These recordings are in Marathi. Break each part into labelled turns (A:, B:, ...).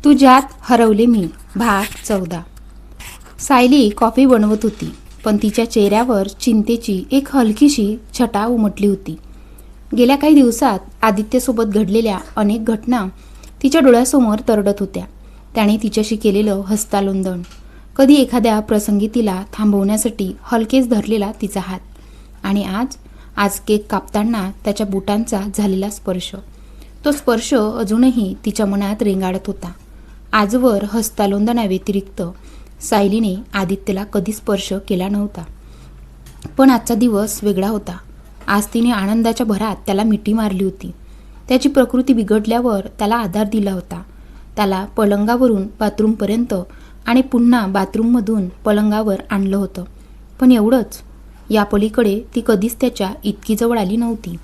A: तुझ्यात हरवले मी भाग 14. सायली कॉफी बनवत होती, पण तिच्या चेहऱ्यावर चिंतेची एक हलकीशी छटा उमटली होती. गेल्या काही दिवसात आदित्यसोबत घडलेल्या अनेक घटना तिच्या डोळ्यासमोर तरळत होत्या. त्याने तिच्याशी केलेलं हस्तालोंदन, कधी एखाद्या प्रसंगी तिला थांबवण्यासाठी हलकेच धरलेला तिचा हात, आणि आज केक कापताना त्याच्या बुटांचा झालेला स्पर्श. तो स्पर्श अजूनही तिच्या मनात रेंगाळत होता. आजवर हस्तालोंदनाव्यतिरिक्त सायलीने आदित्यला कधी स्पर्श केला नव्हता, पण आजचा दिवस वेगळा होता. आज तिने आनंदाच्या भरात त्याला मिठी मारली होती. त्याची प्रकृती बिघडल्यावर त्याला आधार दिला होता. त्याला पलंगावरून बाथरूमपर्यंत आणि पुन्हा बाथरूममधून पलंगावर आणलं होतं, पण एवढंच. या पलीकडे ती कधीच त्याच्या इतकी जवळ आली नव्हती.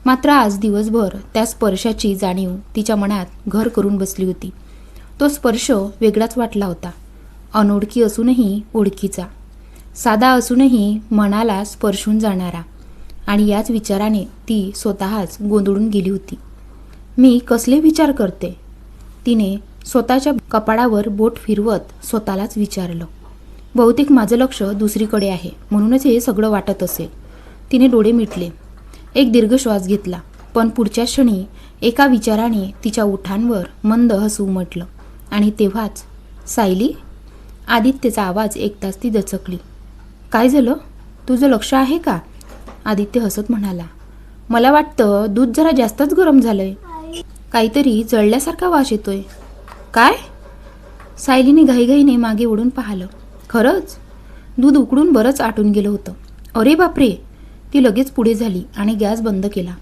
A: मात्र आज दिवसभर त्या स्पर्शाची जाणीव तिच्या मनात घर करून बसली होती. तो स्पर्श वेगळाच वाटला होता, अनोळखी असूनही ओळखीचा, साधा असूनही मनाला स्पर्शून जाणारा. आणि याच विचाराने ती स्वतःच गोंधळून गेली होती. मी कसले विचार करते, तिने स्वतःच्या कपाळावर बोट फिरवत स्वतःलाच विचारलं. बहुतेक माझं लक्ष दुसरीकडे आहे, म्हणूनच हे सगळं वाटत असेल. तिने डोळे मिटले, एक दीर्घ श्वास घेतला, पण पुढच्या क्षणी एका विचाराने तिच्या ओठांवर मंद हसू उमटलं. आणि तेव्हाच, सायली, आदित्यचा आवाज ऐकताच ती दचकली. काय झालं? तुझं लक्ष आहे का? आदित्य हसत म्हणाला. मला वाटतं दूध जरा जास्तच गरम झालंय, काहीतरी जळल्यासारखा वास येतोय. काय? सायलीने घाईघाईने मागे ओढून पाहिलं. खरंच, दूध उकडून बरंच आटून गेलं होतं. अरे बापरे! ती लगेच पुढे झाली आणि गॅस बंद केला.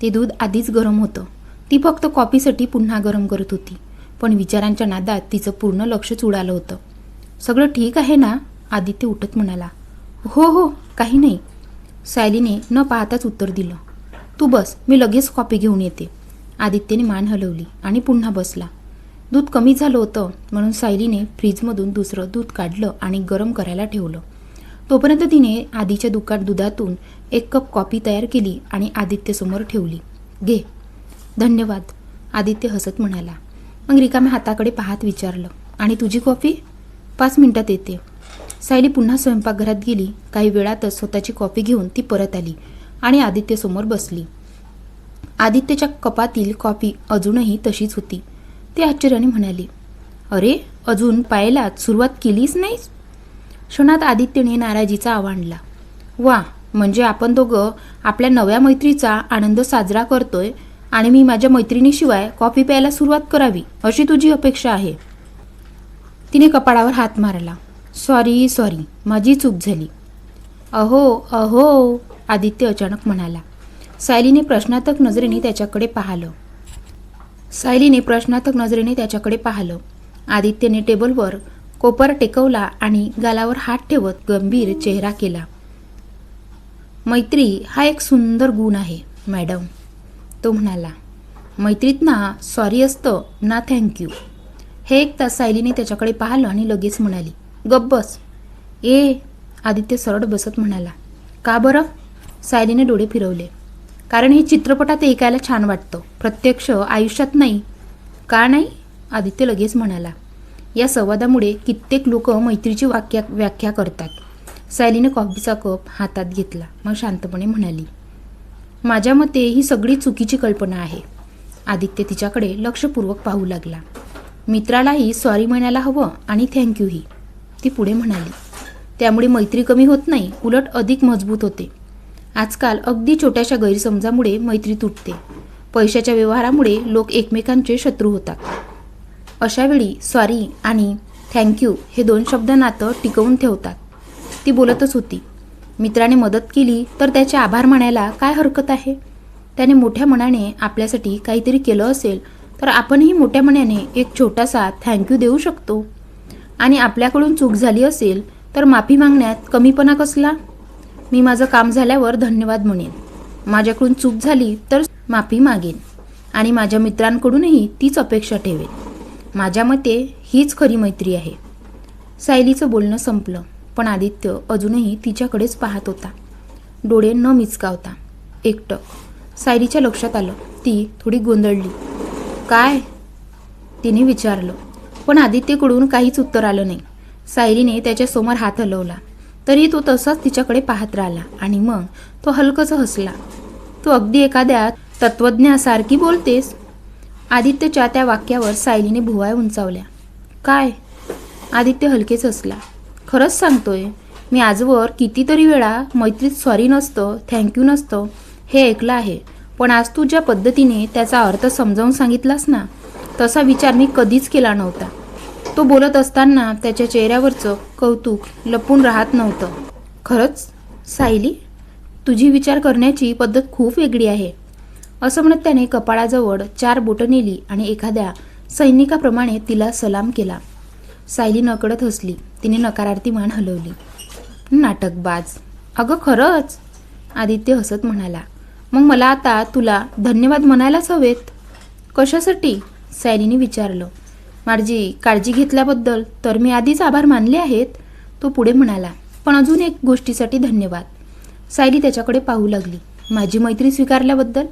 A: ते दूध आधीच गरम होतं. ती फक्त कॉफीसाठी पुन्हा गरम करत होती, पण विचारांच्या नादात तिचं पूर्ण लक्षच उडालं होतं. सगळं ठीक आहे ना? आदित्य उठत म्हणाला. हो हो, काही नाही, सायलीने न पाहताच उत्तर दिलं. तू बस, मी लगेच कॉफी घेऊन येते. आदित्यने मान हलवली आणि पुन्हा बसला. दूध कमी झालं होतं, म्हणून सायलीने फ्रीजमधून दुसरं दूध काढलं आणि गरम करायला ठेवलं. तोपर्यंत तिने आधीच्या दुधातून 1 कप कॉफी तयार केली आणि आदित्यसमोर ठेवली. घे. धन्यवाद, आदित्य हसत म्हणाला. मग रिकाम्या हाताकडे पाहत विचारलं, आणि तुझी कॉफी? 5 मिनिटात येते. सायली पुन्हा स्वयंपाकघरात गेली. काही वेळातच स्वतःची कॉफी घेऊन ती परत आली आणि आदित्यसमोर बसली. आदित्यच्या कपातील कॉफी अजूनही तशीच होती. ती आश्चर्याने म्हणाली, अरे, अजून प्यायलाच सुरुवात केलीच नाहीस? क्षणात आदित्यने नाराजीचा आवांडला. वा, म्हणजे आपण दोघं आपल्या नव्या मैत्रीचा आनंद साजरा करतोय आणि मी माझ्या मैत्रिणीशिवाय कॉफी प्यायला सुरुवात करावी अशी तुझी अपेक्षा आहे? तिने कपाळावर हात मारला. सॉरी, माझी चूक झाली. अहो, आदित्य अचानक म्हणाला. सायलीने प्रश्नार्थक नजरेने त्याच्याकडे पाहिलं. आदित्यने टेबलवर कोपर टेकवला आणि गालावर हात ठेवत गंभीर चेहरा केला. मैत्री हा एक सुंदर गुण आहे मॅडम, तो म्हणाला. मैत्रीत ना सॉरी असतं ना थँक्यू. हे ऐकताच सायलीने त्याच्याकडे पाहिलं आणि लगेच म्हणाली, गप्प बस. आदित्य सरळ बसत म्हणाला. का बरं? सायलीने डोळे फिरवले. कारण हे चित्रपटात ऐकायला छान वाटतं, प्रत्यक्ष आयुष्यात नाही. का नाही? आदित्य लगेच म्हणाला. या संवादामुळे कित्येक लोक मैत्रीची व्याख्या करतात. सायलीने कॉफीचा कप हातात घेतला, मग शांतपणे म्हणाली. माझ्या मते ही सगळी चुकीची कल्पना आहे. आदित्य तिच्याकडे लक्षपूर्वक पाहू लागला. मित्रालाही सॉरी म्हणायला हवं आणि थँक्यूही, ती पुढे म्हणाली. त्यामुळे मैत्री कमी होत नाही, उलट अधिक मजबूत होते. आजकाल अगदी छोट्याशा गैरसमजामुळे मैत्री तुटते. पैशाच्या व्यवहारामुळे लोक एकमेकांचे शत्रू होतात. अशावेळी सॉरी आणि थँक्यू हे 2 शब्द नातं टिकवून ठेवतात. ती बोलतच होती. मित्राने मदत केली तर त्याचे आभार मानायला काय हरकत आहे? त्याने मोठ्या मनाने आपल्यासाठी काहीतरी केलं असेल तर आपणही मोठ्या मनाने एक छोटासा थँक्यू देऊ शकतो. आणि आपल्याकडून चूक झाली असेल तर माफी मागण्यात कमीपणा कसला? मी माझं काम झाल्यावर धन्यवाद म्हणेन, माझ्याकडून चूक झाली तर माफी मागेन आणि माझ्या मित्रांकडूनही तीच अपेक्षा ठेवेन. माझ्या मते हीच खरी मैत्री आहे. सायलीचं बोलणं संपलं, पण आदित्य अजूनही तिच्याकडेच पाहत होता, डोळे न मिचकावता. एकटक. सायलीच्या लक्षात आलं. ती थोडी गोंधळली. काय? तिने विचारलं. पण आदित्यकडून काहीच उत्तर आलं नाही. सायलीने त्याच्यासमोर हात हलवला तरी तो तसाच तिच्याकडे पाहत राहिला आणि मग तो हलकसं हसला. तू अगदी एखाद्या तत्त्वज्ञासारखी बोलतेस. आदित्यच्या त्या वाक्यावर सायलीने भुवया उंचावल्या. काय? आदित्य हलकेच हसला. खरंच सांगतोय, मी आजवर कितीतरी वेळा मैत्रीत सॉरी नसतं, थँक्यू नसतं हे ऐकलं आहे. पण आज तू ज्या पद्धतीने त्याचा अर्थ समजावून सांगितलास ना, तसा विचार मी कधीच केला नव्हता. तो बोलत असताना त्याच्या चेहऱ्यावरचं कौतुक लपून राहत नव्हतं. खरंच सायली, तुझी विचार करण्याची पद्धत खूप वेगळी आहे. असं म्हणत त्याने कपाळाजवळ 4 बोटं नेली आणि एखाद्या सैनिकाप्रमाणे तिला सलाम केला. सायली नकळत हसली. तिने नकारार्थी मान हलवली. नाटकबाज. अगं खरंच, आदित्य हसत म्हणाला. मग मला आता तुला धन्यवाद म्हणायलाच हवेत. कशासाठी? सायलीने विचारलं. माझी काळजी घेतल्याबद्दल तर मी आधीच आभार मानले आहेत, तो पुढे म्हणाला. पण अजून एक गोष्टीसाठी धन्यवाद. सायली त्याच्याकडे पाहू लागली. माझी मैत्री स्वीकारल्याबद्दल?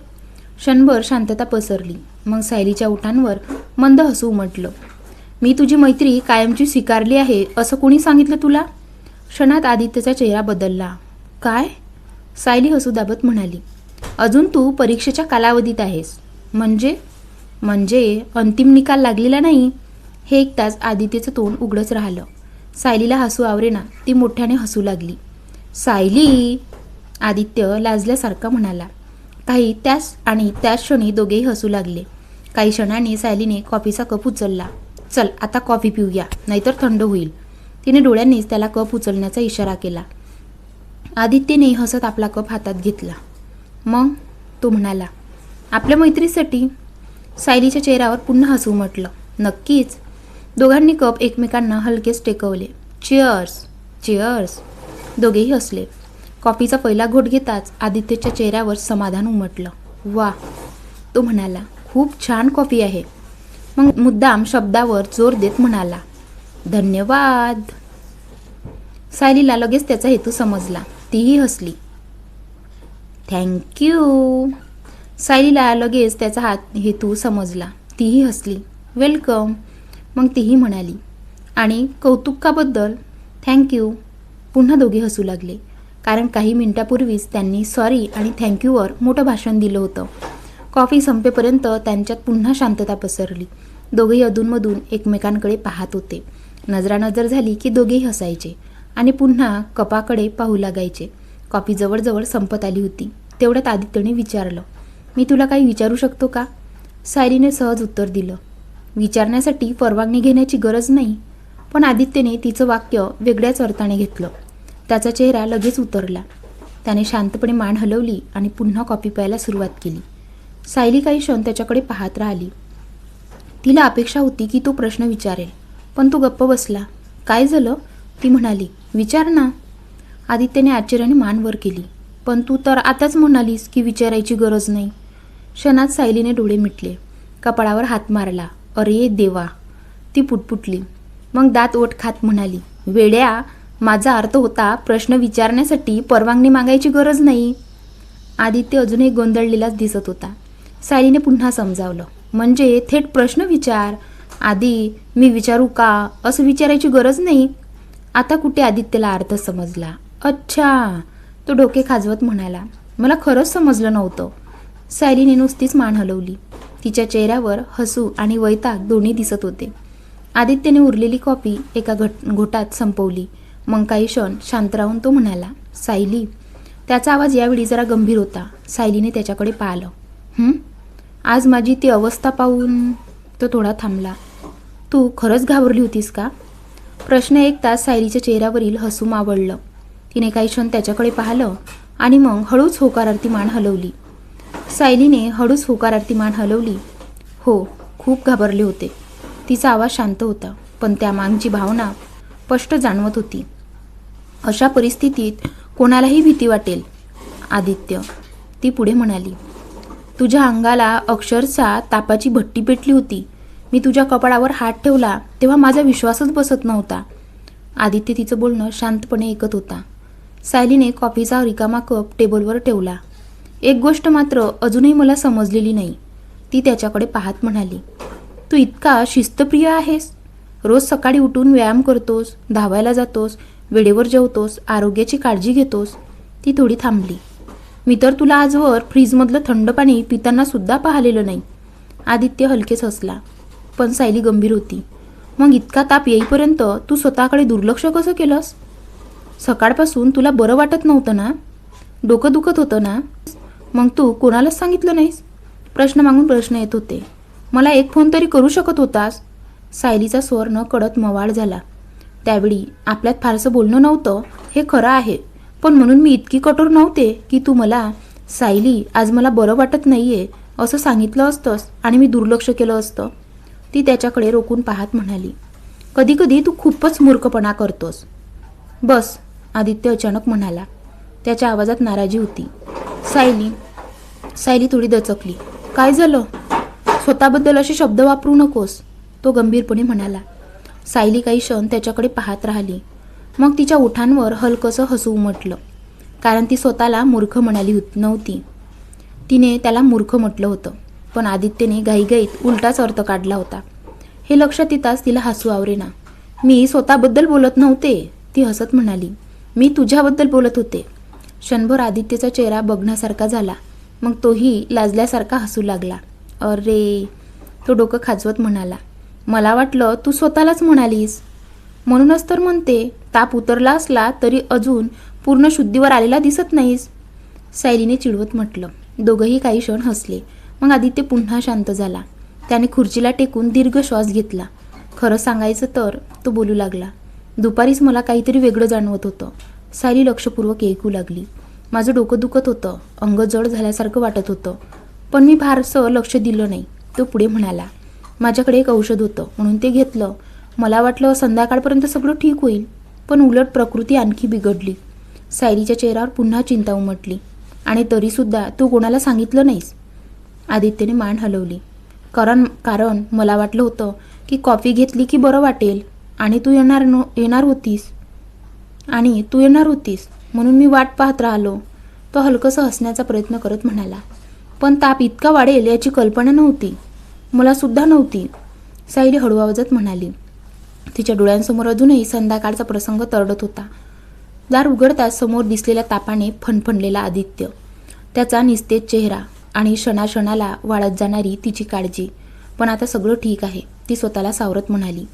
A: क्षणभर शांतता पसरली. मग सायलीच्या ओठांवर मंद हसू उमटलं. मी तुझी मैत्री कायमची स्वीकारली आहे असं कोणी सांगितलं तुला? क्षणात आदित्यचा चेहरा बदलला. काय? सायली हसू दाबत म्हणाली. अजून तू परीक्षेच्या कालावधीत आहेस. म्हणजे अंतिम निकाल लागलेला नाही. हे ऐकताच आदित्यचं तोंड उघडच राहिलं. सायलीला हसू आवरेना. ती मोठ्याने हसू लागली. सायली, आदित्य लाजल्यासारखा म्हणाला. त्याच क्षणी दोघेही हसू लागले. काही क्षणांनी सायलीने कॉफीचा कप उचलला. चल आता कॉफी पिऊया, नाहीतर थंड होईल. तिने डोळ्यांनीच त्याला कप उचलण्याचा इशारा केला. आदित्यने हसत आपला कप हातात घेतला. मग? तो म्हणाला. आपल्या मैत्रीसाठी. सायलीच्या चेहऱ्यावर पुन्हा हसू उमटलं. नक्कीच. दोघांनी कप एकमेकांना हलकेच टेकवले. चिअर्स. चिअर्स. दोघेही हसले. कॉफीचा पहिला घोट घेताच आदित्यच्या चेहऱ्यावर समाधान उमटलं. वा, तो म्हणाला. खूप छान कॉफी आहे. मग मुद्दाम शब्दावर जोर देत म्हणाला. धन्यवाद. सायलीला लगेच त्याचा हेतू समजला. तीही हसली. थँक्यू. सायलीला लगेच त्याचा हेतू समजला. तीही हसली. वेलकम. मग तीही म्हणाली. आणि कौतुकाबद्दल थँक्यू. पुन्हा दोघे हसू लागले. कारण काही मिनिटापूर्वीच त्यांनी सॉरी आणि थँक्यूवर मोठं भाषण दिलं होतं. कॉफी संपेपर्यंत त्यांच्यात पुन्हा शांतता पसरली. दोघेही अधूनमधून एकमेकांकडे पाहत होते. नजरानजर झाली की दोघेही हसायचे आणि पुन्हा कपाकडे पाहू लागायचे. कॉफी जवळजवळ संपत आली होती. तेवढ्यात आदित्यने विचारलं. मी तुला काही विचारू शकतो का? सायलीने सहज उत्तर दिलं. विचारण्यासाठी परवानगी घेण्याची गरज नाही. पण आदित्यने तिचं वाक्य वेगळ्याच अर्थाने घेतलं. त्याचा चेहरा लगेच उतरला. त्याने शांतपणे मान हलवली आणि पुन्हा कॉफी प्यायला सुरुवात केली. सायली काही क्षण त्याच्याकडे पाहत राहिली. तिला अपेक्षा होती की तो प्रश्न विचारेल, पण तो गप्प बसला. काय झालं? ती म्हणाली. विचार ना. आदित्यने आश्चर्याने मान वर केली. पण तू तर आताच म्हणालीस की विचारायची गरज नाही. क्षणात सायलीने डोळे मिटले. कपाळावर हात मारला. अरे देवा, ती पुटपुटली. मग दात ओठ खात म्हणाली. वेड्या, माझा अर्थ होता प्रश्न विचारण्यासाठी परवानगी मागायची गरज नाही. आदित्य अजूनही गोंधळलेलाच दिसत होता. सायलीने पुन्हा समजावलं. म्हणजे थेट प्रश्न विचार. आधी मी विचारू का असं विचारायची गरज नाही. आता कुठे आदित्यला अर्थ समजला. अच्छा, तो डोके खाजवत म्हणाला. मला खरंच समजलं नव्हतं. सायलीने नुसतीच मान हलवली. तिच्या चेहऱ्यावर हसू आणि वैताग दोन्ही दिसत होते. आदित्यने उरलेली कॉफी एका घोटात संपवली. मग काही क्षण शांत राहून तो म्हणाला. सायली. त्याचा आवाज यावेळी जरा गंभीर होता. सायलीने त्याच्याकडे पाहिलं. आज माझी ती अवस्था पाहून तो थोडा थांबला. तू खरंच घाबरली होतीस का? प्रश्न ऐकताच सायलीच्या चेहऱ्यावरील हसू मावळलं. तिने काही क्षण त्याच्याकडे पाहिलं आणि मग हळूच होकारार्थी मान हलवली. सायलीने हळूच होकारार्थी मान हलवली. हो, खूप घाबरले होते. तिचा आवाज शांत होता, पण त्यामागची भावना स्पष्ट जाणवत होती. अशा परिस्थितीत कोणालाही भीती वाटेल आदित्य, ती पुढे म्हणाली. तुझ्या अंगाला अक्षरशः तापाची भट्टी पेटली होती. मी तुझ्या कपाळावर हात ठेवला तेव्हा माझा विश्वासच बसत नव्हता. आदित्य तिचं बोलणं शांतपणे ऐकत होता. सायलीने कॉफीचा रिकामा कप टेबलवर ठेवला. एक गोष्ट मात्र अजूनही मला समजलेली नाही, ती त्याच्याकडे पाहत म्हणाली. तू इतका शिस्तप्रिय आहेस. रोज सकाळी उठून व्यायाम करतोस, धावायला जातोस, वेळेवर जेवतोस, आरोग्याची काळजी घेतोस. ती थोडी थांबली. मी तर तुला आजवर फ्रीजमधलं थंड पाणी पिताना सुद्धा पाहिलेलं नाही. आदित्य हलकेच हसला. पण सायली गंभीर होती. मग इतका ताप येईपर्यंत तू स्वतःकडे दुर्लक्ष कसं केलंस? सकाळपासून तुला बरं वाटत नव्हतं ना? डोकं दुखत होतं ना? मग तू कोणालाच सांगितलं नाहीस? प्रश्न मागून प्रश्न येत होते. मला एक फोन तरी करू शकत होतास. सायलीचा स्वर न कळत मवाळ झाला. त्यावेळी आपल्यात फारसं बोलणं नव्हतं हे खरं आहे, पण म्हणून मी इतकी कठोर नव्हते की तू मला सायली आज मला बरं वाटत नाहीये असं सांगितलं असतंस आणि मी दुर्लक्ष केलं असतं. ती त्याच्याकडे रोखून पाहत म्हणाली. कधी कधी तू खूपच मूर्खपणा करतोस. बस, आदित्य अचानक म्हणाला. त्याच्या आवाजात नाराजी होती. सायली थोडी दचकली. काय झालं? स्वतःबद्दल असे शब्द वापरू नकोस, तो गंभीरपणे म्हणाला. सायली काही क्षण त्याच्याकडे पाहत राहिली. मग तिच्या ओठांवर हलकंसं हसू उमटलं. कारण ती स्वतःला मूर्ख म्हणाली नव्हती. तिने त्याला मूर्ख म्हटलं होतं. पण आदित्यने घाईघाईत उलटाच अर्थ काढला होता. हे लक्षात येताच तिला हसू आवरेना. मी स्वतःबद्दल बोलत नव्हते, ती हसत म्हणाली. मी तुझ्याबद्दल बोलत होते. क्षणभर आदित्यचा चेहरा बघण्यासारखा झाला. मग तोही लाजल्यासारखा हसू लागला. अरे, तो डोकं खाजवत म्हणाला. मला वाटलं तू स्वतःलाच म्हणालीस. म्हणूनच तर म्हणते, ताप उतरला असला तरी अजून पूर्ण शुद्धीवर आलेला दिसत नाहीस, सायलीने चिडवत म्हटलं. दोघंही काही क्षण हसले. मग आदित्य पुन्हा शांत झाला. त्याने खुर्चीला टेकून दीर्घ श्वास घेतला. खरं सांगायचं तर तो बोलू लागला. दुपारीच मला काहीतरी वेगळं जाणवत होतं. सायली लक्षपूर्वक ऐकू लागली. माझं डोकं दुखत होतं, अंग जड झाल्यासारखं वाटत होतं, पण मी फारसं लक्ष दिलं नाही. तो पुढे म्हणाला. माझ्याकडे एक औषध होतं म्हणून ते घेतलं. मला वाटलं संध्याकाळपर्यंत सगळं ठीक होईल, पण उलट प्रकृती आणखी बिघडली. सायलीच्या चेहऱ्यावर पुन्हा चिंता उमटली. आणि तरीसुद्धा तू कोणाला सांगितलं नाहीस? आदित्यने मान हलवली. कारण मला वाटलं होतं की कॉफी घेतली की बरं वाटेल आणि तू येणार होतीस म्हणून मी वाट पाहत राहिलो. तो हलकंसं हसण्याचा प्रयत्न करत म्हणाला. पण ताप इतका वाढेल याची कल्पना नव्हती. मला सुद्धा नव्हती, सायली हळू आवाजात म्हणाली. तिच्या डोळ्यांसमोर अजूनही संध्याकाळचा प्रसंग तरडत होता. दार उघडताच समोर दिसलेल्या तापाने फणफणलेला आदित्य, त्याचा निस्तेज चेहरा आणि क्षणाक्षणाला वाढत जाणारी तिची काळजी. पण आता सगळं ठीक आहे, ती स्वतःला सावरत म्हणाली.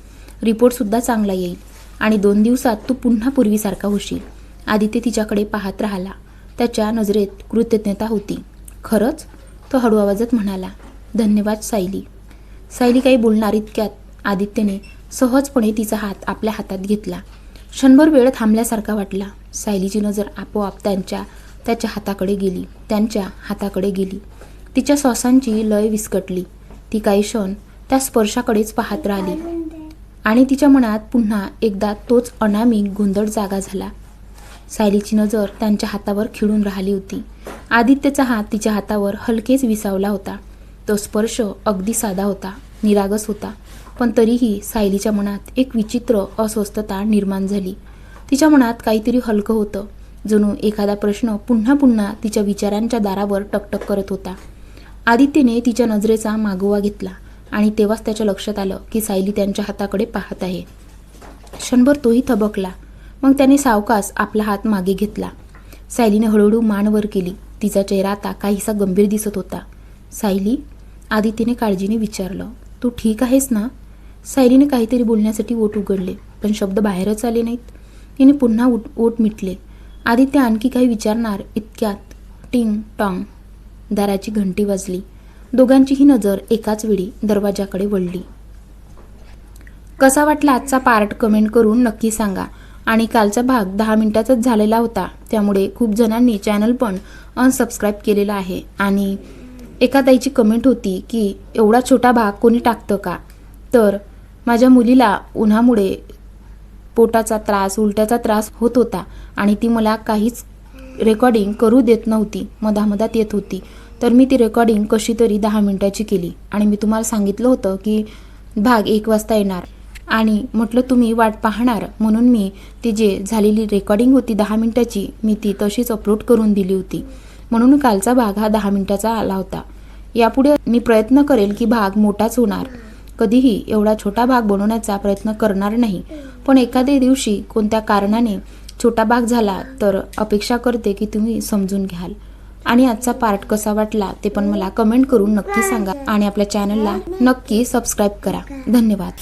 A: रिपोर्टसुद्धा चांगला येईल आणि 2 दिवसात तू पुन्हा पूर्वीसारखा होशील. आदित्य तिच्याकडे पाहत राहिला. त्याच्या नजरेत कृतज्ञता होती. खरंच, तो हळू आवाजात म्हणाला. धन्यवाद सायली. सायली काही बोलणार इतक्यात आदित्यने सहजपणे तिचा हात आपल्या हातात घेतला. क्षणभर वेळ थांबल्यासारखा वाटला. सायलीची नजर आपोआप त्याच्या हाताकडे गेली. तिच्या श्वासांची लय विस्कटली. ती काही क्षण त्या स्पर्शाकडेच पाहत राहिली आणि तिच्या मनात पुन्हा एकदा तोच अनामिक गोंधळ जागा झाला. सायलीची नजर त्यांच्या हातावर खिळून राहिली होती. आदित्यचा हात तिच्या हातावर हलकेच विसावला होता. तो स्पर्श अगदी साधा होता, निरागस होता, पण तरीही सायलीच्या मनात एक विचित्र अस्वस्थता निर्माण झाली. तिच्या मनात काहीतरी हलकं होतं, जणू एखादा प्रश्न पुन्हा पुन्हा तिच्या विचारांच्या दारावर टकटक करत होता. आदित्यने तिच्या नजरेचा मागोवा घेतला आणि तेव्हाच त्याच्या लक्षात आलं की सायली त्यांच्या हाताकडे पाहत आहे. क्षणभर तोही थबकला. मग त्याने सावकाश आपला हात मागे घेतला. सायलीने हळूहळू मान वर केली. तिचा चेहरा आता काहीसा गंभीर दिसत होता. सायली, आदित्यने काळजीने विचारलं. तू ठीक आहेस ना? सायलीने काहीतरी बोलण्यासाठी ओठ उघडले, पण शब्द बाहेरच आले नाहीत. तिने पुन्हा ओठ मिटले. आदित्य आणखी काही विचारणार इतक्यात टिंग टॉंग दाराची घंटी वाजली. दोघांचीही नजर एकाच वेळी दरवाजाकडे वळली. कसा वाटला आजचा पार्ट कमेंट करून नक्की सांगा. आणि कालचा भाग 10 मिनिटाचाच झालेला होता, त्यामुळे खूप जणांनी चॅनल पण अनसबस्क्राईब केलेला आहे. आणि एका ताईची कमेंट होती की एवढा छोटा भाग कोणी टाकतं का? तर माझ्या मुलीला उन्हामुळे पोटाचा त्रास, उलट्याचा त्रास होत होता आणि ती मला काहीच रेकॉर्डिंग करू देत नव्हती, मधामधात येत होती. तर मी ती रेकॉर्डिंग कशी तरी 10 मिनिटाची केली आणि मी तुम्हाला सांगितलं होतं की भाग 1 वाजता येणार आणि म्हटलं तुम्ही वाट पाहणार, म्हणून मी ती जे झालेली रेकॉर्डिंग होती 10 मिनिटाची मी ती तशीच अपलोड करून दिली होती. म्हणून कालचा भाग हा 10 मिनिटाचा आला होता. यापुढे मी प्रयत्न करेल की भाग मोठाच होणार. कधीही एवढा छोटा भाग बनवण्याचा प्रयत्न करणार नाही, पण एखाद्या दिवशी कोणत्या कारणाने छोटा भाग झाला तर अपेक्षा करते की तुम्ही समजून घ्याल. आणि आजचा पार्ट कसा वाटला ते पण मला कमेंट करून नक्की सांगा आणि आपल्या चॅनलला नक्की सबस्क्राईब करा. धन्यवाद.